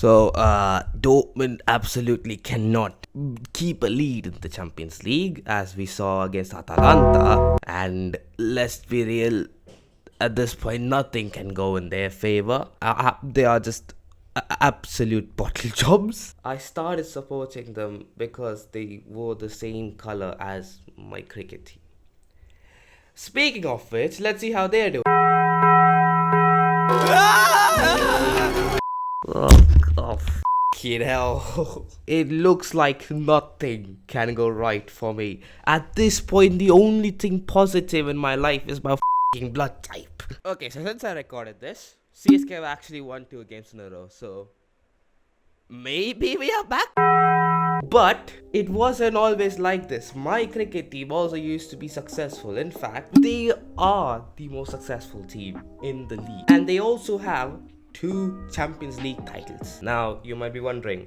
So, Dortmund absolutely cannot keep a lead in the Champions League, as we saw against Atalanta. And let's be real, at this point, nothing can go in their favor. They are just absolute bottle jobs. I started supporting them because they wore the same color as my cricket team. Speaking of which, let's see how they're doing. Oh, hell. It looks like nothing can go right for me. At this point, the only thing positive in my life is my blood type. Okay, so since I recorded this, CSK have actually won 2 games in a row, so maybe we are back. But it wasn't always like this. My cricket team also used to be successful. In fact, they are the most successful team in the league. And they also have 2 Champions League titles. Now, you might be wondering,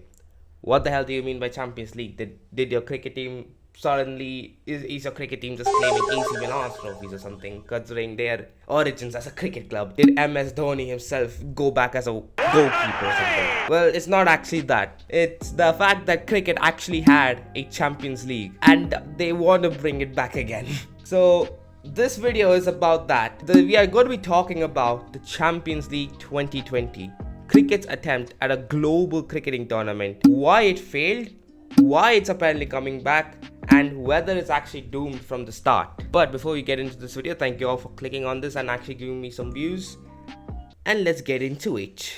what the hell do you mean by Champions League? Did your cricket team suddenly, is your cricket team just claiming AC Milan trophies or something, considering their origins as a cricket club? Did MS Dhoni himself go back as a goalkeeper or something? Well, it's not actually that. It's the fact that cricket actually had a Champions League and they want to bring it back again. So this video is about that. We are going to be talking about the Champions League 2020, cricket's attempt at a global cricketing tournament, why it failed, why it's apparently coming back, and whether it's actually doomed from the start. But before we get into this video, thank you all for clicking on this and actually giving me some views, and let's get into it.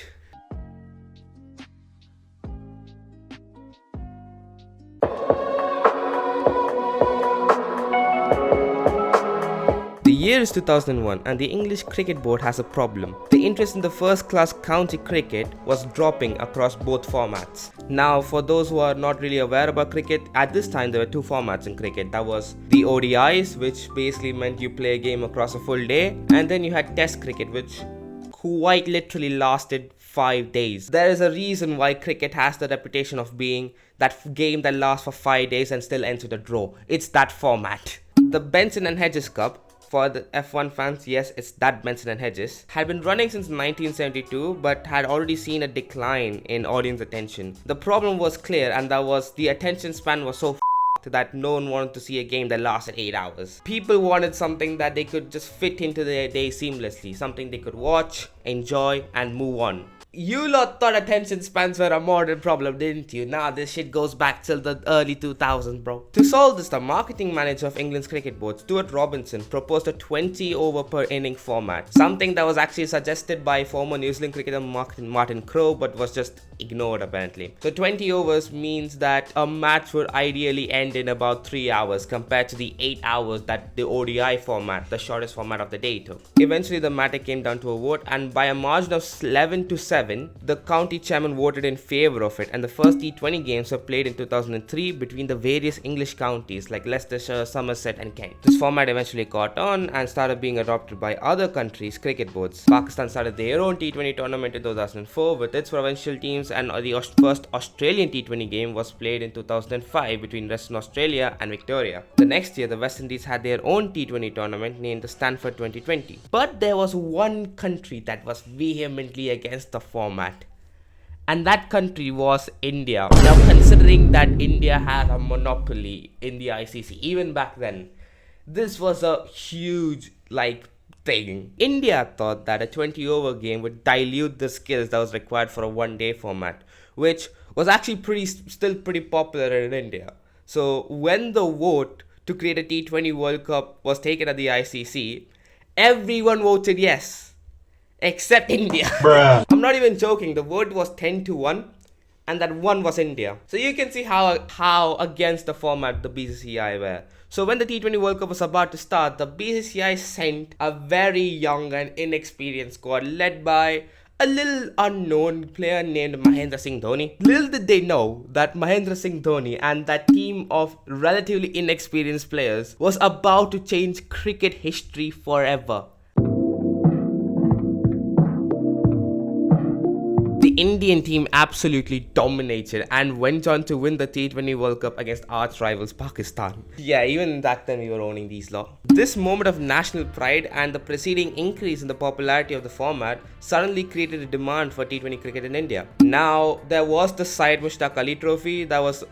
The year is 2001 and the English Cricket Board has a problem. The interest in the first-class county cricket was dropping across both formats. Now, for those who are not really aware about cricket, at this time there were 2 formats in cricket. That was the ODIs, which basically meant you play a game across a full day, and then you had Test cricket, which quite literally lasted 5 days. There is a reason why cricket has the reputation of being that game that lasts for 5 days and still ends with a draw. It's that format. The Benson and Hedges Cup, for the F1 fans, yes, it's that Benson and Hedges, had been running since 1972 but had already seen a decline in audience attention. The problem was clear, and that was the attention span was so that no one wanted to see a game that lasted 8 hours. People wanted something that they could just fit into their day seamlessly, something they could watch, enjoy, and move on. You lot thought attention spans were a modern problem, didn't you? Nah, this shit goes back till the early 2000s, bro. To solve this, the marketing manager of England's cricket board, Stuart Robinson, proposed a 20 over per inning format. Something that was actually suggested by former New Zealand cricketer Martin Crowe, but was just ignored apparently. So 20 overs means that a match would ideally end in about 3 hours compared to the 8 hours that the ODI format, the shortest format of the day, took. Eventually the matter came down to a vote, and by a margin of 11-7, the county chairman voted in favor of it, and the first T20 games were played in 2003 between the various English counties like Leicestershire, Somerset and Kent. This format eventually caught on and started being adopted by other countries' cricket boards. Pakistan started their own T20 tournament in 2004 with its provincial teams, and the first Australian T20 game was played in 2005 between Western Australia and Victoria. The next year, the West Indies had their own T20 tournament named the Stanford 2020. But there was one country that was vehemently against the format, and that country was India. Now, considering that India had a monopoly in the ICC even back then, this was a huge thing. India thought that a 20 over game would dilute the skills that was required for a one-day format, which was actually still pretty popular in India. So when the vote to create a T20 World Cup was taken at the ICC, everyone voted yes, except India. Bruh. I'm not even joking, the vote was 10-1, and that one was India. So you can see how against the format the BCCI were. So when the T20 World Cup was about to start, the BCCI sent a very young and inexperienced squad led by a little unknown player named Mahendra Singh Dhoni. Little did they know that Mahendra Singh Dhoni and that team of relatively inexperienced players was about to change cricket history forever. The Indian team absolutely dominated and went on to win the T20 World Cup against arch rivals Pakistan. Yeah, even back then we were owning these lot. This moment of national pride and the preceding increase in the popularity of the format suddenly created a demand for T20 cricket in India. Now, there was the Syed Mushtaq Ali Trophy that was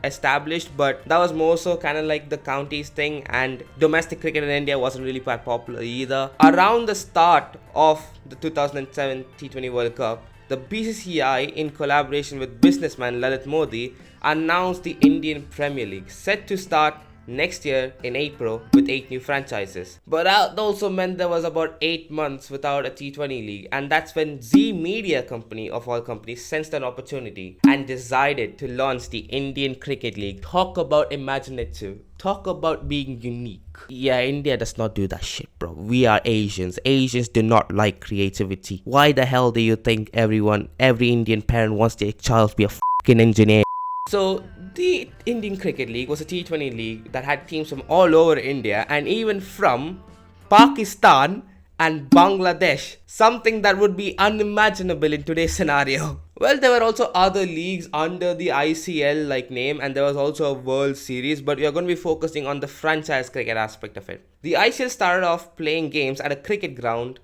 established, but that was more so kind of like the counties thing, and domestic cricket in India wasn't really quite popular either. Around the start of the 2007 T20 World Cup, the BCCI, in collaboration with businessman Lalit Modi, announced the Indian Premier League, set to start next year in April with 8 new franchises. But that also meant there was about 8 months without a T20 league, and that's when Zee Media Company of all companies sensed an opportunity and decided to launch the Indian Cricket League. Talk about imaginative. Talk about being unique. Yeah, India does not do that shit, bro. We are Asians. Asians do not like creativity. Why the hell do you think every Indian parent wants their child to be a fucking engineer? So, the Indian Cricket League was a T20 league that had teams from all over India and even from Pakistan and Bangladesh. Something that would be unimaginable in today's scenario. Well, there were also other leagues under the ICL like name, and there was also a World Series, but we are going to be focusing on the franchise cricket aspect of it. The ICL started off playing games at a cricket ground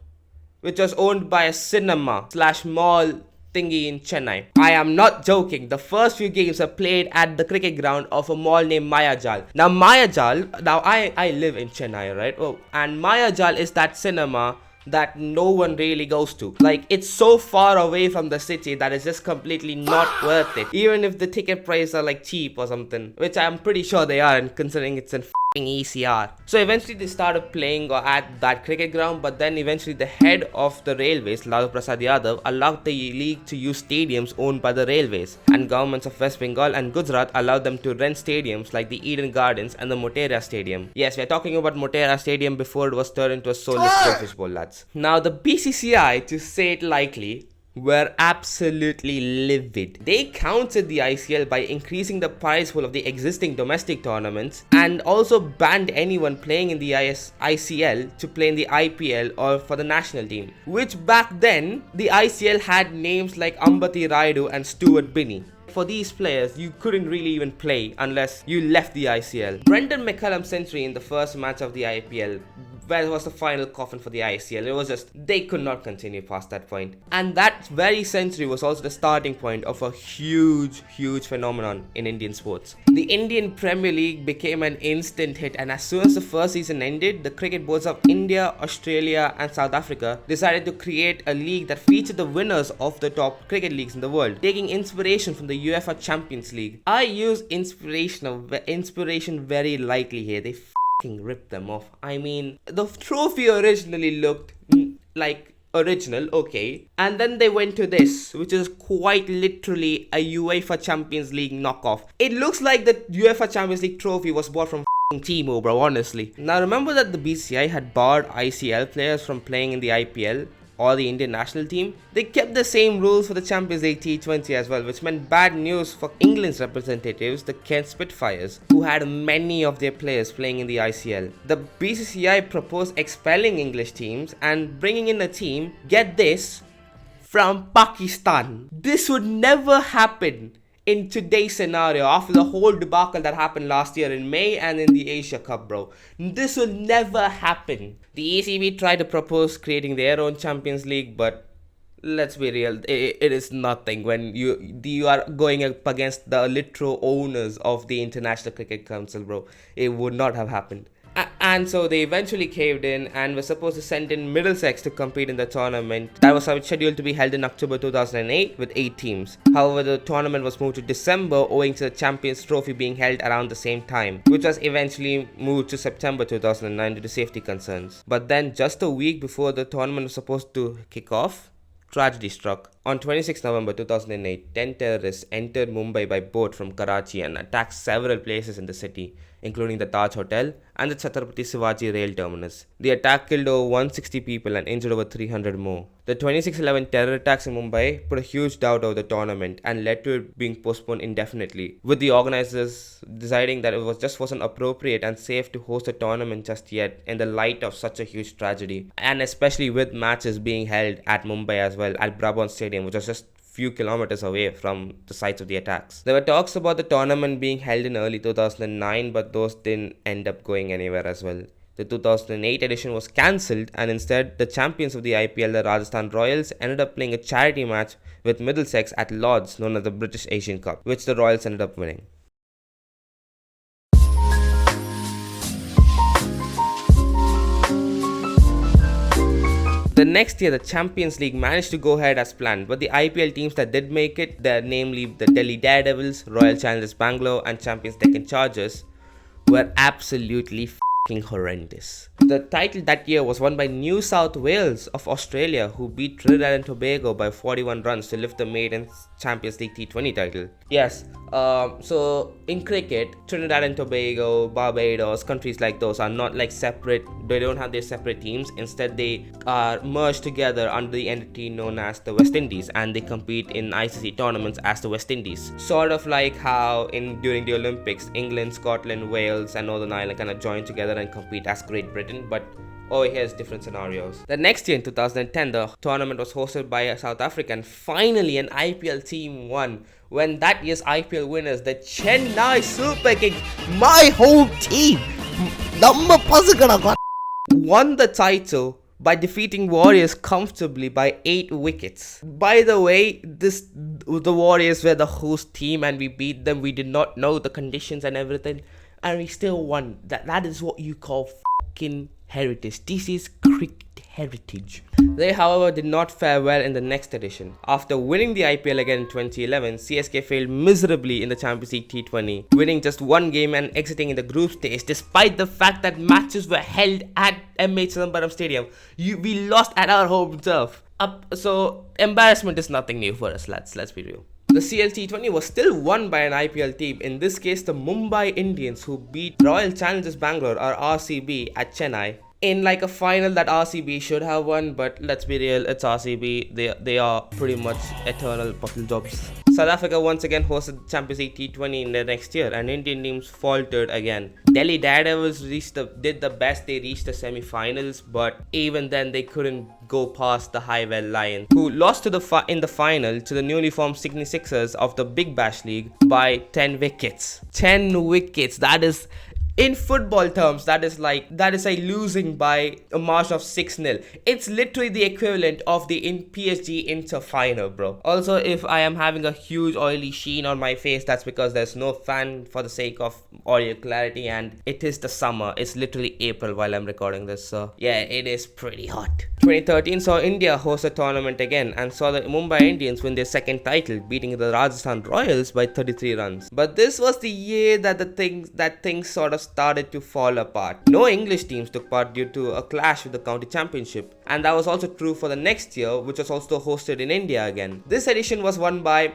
which was owned by a cinema/mall thingy in Chennai. I am not joking. The first few games were played at the cricket ground of a mall named Mayajal. Now I live in Chennai, right? Oh, and Mayajal is that cinema that no one really goes to. Like, it's so far away from the city that it's just completely not worth it. Even if the ticket prices are like cheap or something, which I'm pretty sure they are, and considering it's in ECR. So eventually they started playing at that cricket ground, but then eventually the head of the railways, Lalu Prasad Yadav, allowed the league to use stadiums owned by the railways, and governments of West Bengal and Gujarat allowed them to rent stadiums like the Eden Gardens and the Motera Stadium. Yes, we're talking about Motera Stadium before it was turned into a soulless goldfish bowl, lads. Now the BCCI, to say it lightly, were absolutely livid. They countered the ICL by increasing the prize pool of the existing domestic tournaments and also banned anyone playing in the ICL to play in the IPL or for the national team, which back then the ICL had names like Ambati Rayudu and Stuart Binney. For these players, you couldn't really even play unless you left the ICL. Brendan McCullum's century in the first match of the IPL, where it was the final coffin for the ICL. It was just, they could not continue past that point. And that very century was also the starting point of a huge phenomenon in Indian sports. The Indian Premier League became an instant hit, and as soon as the first season ended, the cricket boards of India, Australia and South Africa decided to create a league that featured the winners of the top cricket leagues in the world, taking inspiration from the UEFA Champions League. I use inspiration very lightly here. They ripped them off. I mean, the trophy originally looked like original, okay, and then they went to this, which is quite literally a UEFA Champions League knockoff. It looks like the UEFA Champions League trophy was bought from Timo, bro, honestly. Now remember that the BCI had barred ICL players from playing in the IPL or the Indian national team. They kept the same rules for the Champions League T20 as well, which meant bad news for England's representatives, the Kent Spitfires, who had many of their players playing in the ICL. The BCCI proposed expelling English teams and bringing in a team, get this, from Pakistan. This would never happen in today's scenario after the whole debacle that happened last year in May and in the Asia Cup, bro. This will never happen. The ECB tried to propose creating their own Champions League, but let's be real, it is nothing when you are going up against the literal owners of the International Cricket Council, bro. It would not have happened. And so they eventually caved in and were supposed to send in Middlesex to compete in the tournament that was scheduled to be held in October 2008 with 8 teams. However, the tournament was moved to December owing to the Champions Trophy being held around the same time, which was eventually moved to September 2009 due to safety concerns. But then just a week before the tournament was supposed to kick off, tragedy struck. On 26 November 2008, 10 terrorists entered Mumbai by boat from Karachi and attacked several places in the city, including the Taj Hotel and the Chhatrapati Shivaji rail terminus. The attack killed over 160 people and injured over 300 more. The 26/11 terror attacks in Mumbai put a huge doubt over the tournament and led to it being postponed indefinitely, with the organizers deciding that it just wasn't appropriate and safe to host a tournament just yet in the light of such a huge tragedy, and especially with matches being held at Mumbai as well, at Brabant Stadium, which was just few kilometers away from the sites of the attacks. There were talks about the tournament being held in early 2009, but those didn't end up going anywhere as well. The 2008 edition was cancelled, and instead, the champions of the IPL, the Rajasthan Royals, ended up playing a charity match with Middlesex at Lords, known as the British Asian Cup, which the Royals ended up winning. The next year, the Champions League managed to go ahead as planned, but the IPL teams that did make it, namely the Delhi Daredevils, Royal Challengers Bangalore, and Champions Deccan Chargers, were absolutely horrendous. The title that year was won by New South Wales of Australia, who beat Trinidad and Tobago by 41 runs to lift the maiden Champions League T20 title. Yes, so in cricket, Trinidad and Tobago, Barbados, countries like those are not like separate, they don't have their separate teams. Instead, they are merged together under the entity known as the West Indies, and they compete in ICC tournaments as the West Indies. Sort of like how during the Olympics, England, Scotland, Wales, and Northern Ireland kind of join together and compete as Great Britain, but over here's different scenarios. The next year in 2010, the tournament was hosted by South Africa, and finally an IPL team won. When that year's IPL winners, the Chennai Super Kings, my home team, won the title by defeating Warriors comfortably by 8 wickets. By the way, the Warriors were the host team and we beat them. We did not know the conditions and everything, and we still won. That is what you call fucking heritage. This is cricket heritage. They, however, did not fare well in the next edition. After winning the IPL again in 2011, CSK failed miserably in the Champions League T20, winning just one game and exiting in the group stage, despite the fact that matches were held at MH Chidambaram Stadium. We lost at our home turf. So embarrassment is nothing new for us, lads. Let's be real. The CLT20 was still won by an IPL team, in this case the Mumbai Indians, who beat Royal Challengers Bangalore or RCB at Chennai in like a final that RCB should have won, but let's be real, it's RCB. They are pretty much eternal buckle jobs. South Africa once again hosted the Champions League T20 in the next year, and Indian teams faltered again. Delhi Daredevils did the best, they reached the semi-finals, but even then they couldn't go past the Highwell Lions, who lost in the final to the newly formed Sydney Sixers of the Big Bash League by 10 wickets. 10 wickets, that is, in football terms, that is like losing by a margin of 6-0. It's literally the equivalent of the PSG Inter final, bro. Also, if I am having a huge oily sheen on my face, that's because there's no fan for the sake of audio clarity, and it is the summer. It's literally April while I'm recording this, so yeah, it is pretty hot. 2013 saw India host a tournament again and saw the Mumbai Indians win their second title, beating the Rajasthan Royals by 33 runs. But this was the year that things sort of started to fall apart. No English teams took part due to a clash with the county championship, and that was also true for the next year, which was also hosted in India again. This edition was won by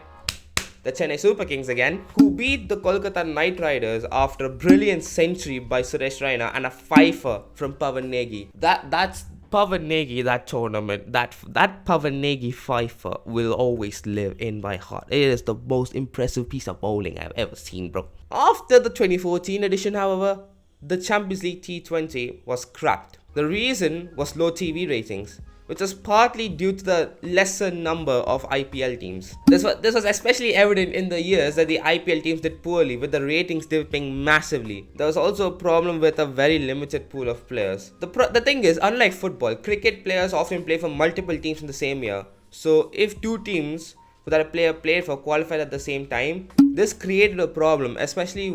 the Chennai Super Kings again, who beat the Kolkata Knight Riders after a brilliant century by Suresh Raina and a fifer from Pawan Negi. That's Pawan Negi, that tournament, that Pawan Negi fifer will always live in my heart. It is the most impressive piece of bowling I've ever seen, bro. After the 2014 edition, however, the Champions League T20 was scrapped. The reason was low TV ratings, which was partly due to the lesser number of IPL teams. This was especially evident in the years that the IPL teams did poorly, with the ratings dipping massively. There was also a problem with a very limited pool of players. The thing is, unlike football, cricket players often play for multiple teams in the same year. So if two teams that a player played for qualified at the same time, this created a problem, especially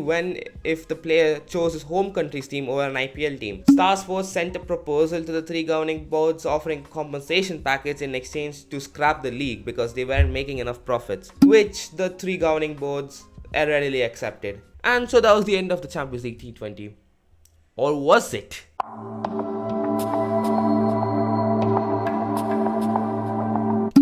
if the player chose his home country's team over an IPL team. Star Sports sent a proposal to the three governing boards offering compensation package in exchange to scrap the league because they weren't making enough profits, which the three governing boards readily accepted. And so that was the end of the Champions League T20. Or was it?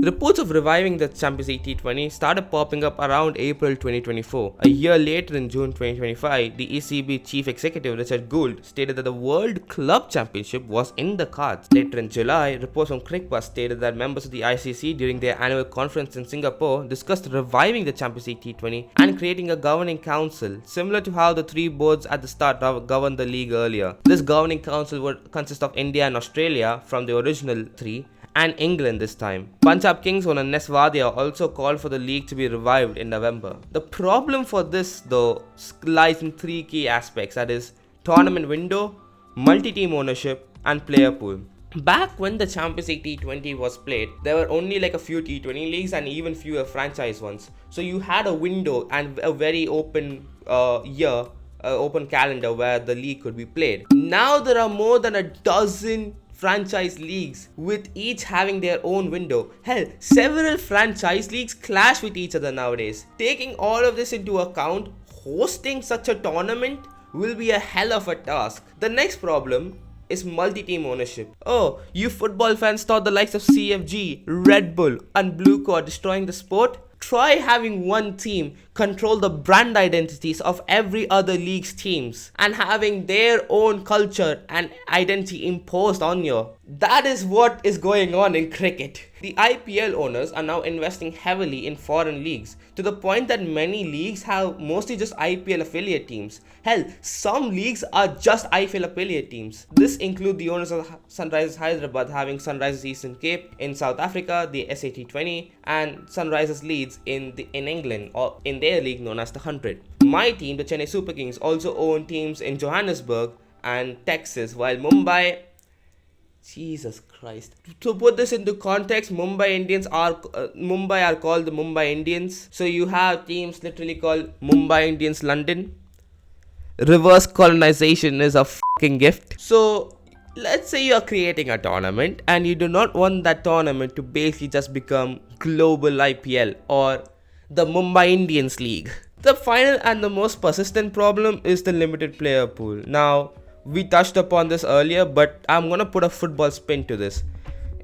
Reports of reviving the Champions League T20 started popping up around April 2024. A year later, in June 2025, the ECB chief executive Richard Gould stated that the World Club Championship was in the cards. Later in July, reports from Crickbuzz stated that members of the ICC during their annual conference in Singapore discussed reviving the Champions League T20 and creating a governing council, similar to how the three boards at the start governed the league earlier. This governing council would consist of India and Australia from the original three, and England this time. Punjab Kings owner Nes Wadia also called for the league to be revived in November. The problem for this though lies in three key aspects, that is tournament window, multi-team ownership and player pool. Back when the Champions League T20 was played, there were only like a few T20 leagues and even fewer franchise ones. So you had a window and a very open open calendar where the league could be played. Now there are more than a dozen franchise leagues with each having their own window. Hell, several franchise leagues clash with each other nowadays. Taking all of this into account, hosting such a tournament will be a hell of a task. The next problem is multi-team ownership. Oh, you football fans thought the likes of CFG, Red Bull and Blueco are destroying the sport? Try having one team control the brand identities of every other league's teams and having their own culture and identity imposed on you. That is what is going on in cricket. The IPL owners are now investing heavily in foreign leagues to the point that many leagues have mostly just IPL affiliate teams. Hell, some leagues are just IPL affiliate teams. This includes the owners of Sunrisers Hyderabad having Sunrisers Eastern Cape in South Africa, the SAT20, and Sunrisers Leeds in England or in their league known as the 100. My team, the Chennai Super Kings, also own teams in Johannesburg and Texas, while Mumbai... Jesus Christ. To put this into context, Mumbai are called the Mumbai Indians. So you have teams literally called Mumbai Indians London. Reverse colonization is a fucking gift. So let's say you're creating a tournament and you do not want that tournament to basically just become global IPL or the Mumbai Indians League. The final and the most persistent problem is the limited player pool. Now, we touched upon this earlier, but I'm gonna put a football spin to this.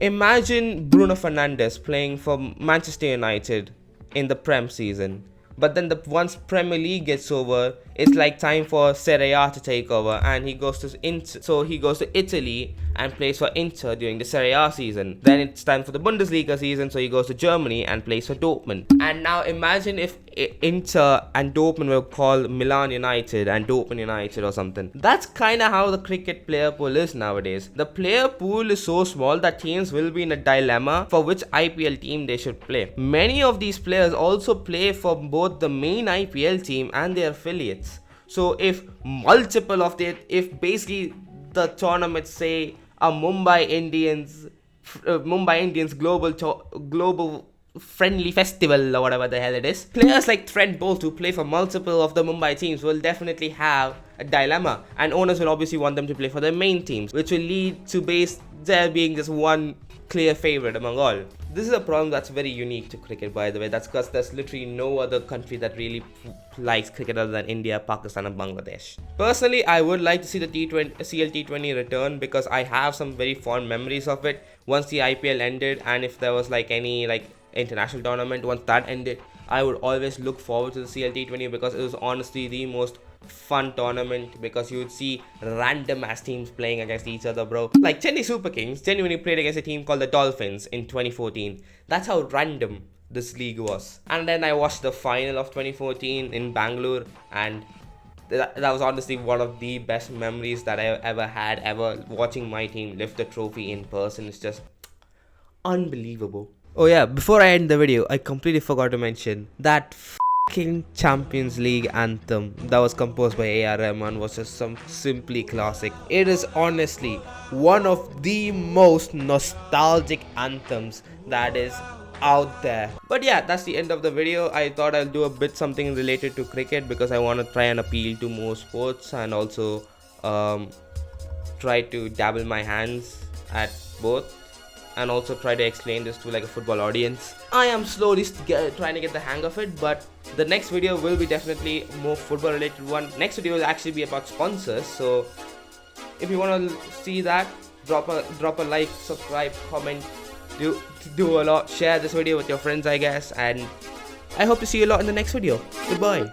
Imagine Bruno Fernandes playing for Manchester United in the Prem season. But then once Premier League gets over, it's like time for Serie A to take over, and he goes to Italy and plays for Inter during the Serie A season. Then it's time for the Bundesliga season, so he goes to Germany and plays for Dortmund. And now imagine if Inter and Dortmund were called Milan United and Dortmund United or something. That's kind of how the cricket player pool is nowadays. The player pool is so small that teams will be in a dilemma for which IPL team they should play. Many of these players also play for both the main IPL team and their affiliates. So if basically the tournament say a Mumbai Indians global friendly festival or whatever the hell it is, players like Trent Bolt who play for multiple of the Mumbai teams will definitely have a dilemma, and owners will obviously want them to play for their main teams, which will lead to there being just one clear favorite among all. This is a problem that's very unique to cricket, by the way. That's because there's literally no other country that really likes cricket other than India, Pakistan and Bangladesh. Personally, I would like to see the CLT20 return because I have some very fond memories of it once the IPL ended, and if there was like any international tournament once that ended, I would always look forward to the CLT20 because it was honestly the most fun tournament, because you would see random ass teams playing against each other, bro. Like Chennai Super Kings genuinely played against a team called the Dolphins in 2014. That's how random this league was. And then I watched the final of 2014 in Bangalore, and that was honestly one of the best memories that I ever had, watching my team lift the trophy in person. It's just unbelievable. Oh yeah, before I end the video, I completely forgot to mention that Champions League anthem that was composed by A.R. Rahman was just simply classic. It is honestly one of the most nostalgic anthems that is out there. But yeah, that's the end of the video. I thought I'll do something related to cricket because I want to try and appeal to more sports and also try to dabble my hands at both, and also try to explain this to like a football audience. I am slowly trying to get the hang of it, but the next video will be definitely more football related one. Next video will actually be about sponsors, so if you want to see that, drop a like, subscribe, comment, do a lot, share this video with your friends I guess, and I hope to see you a lot in the next video. Goodbye.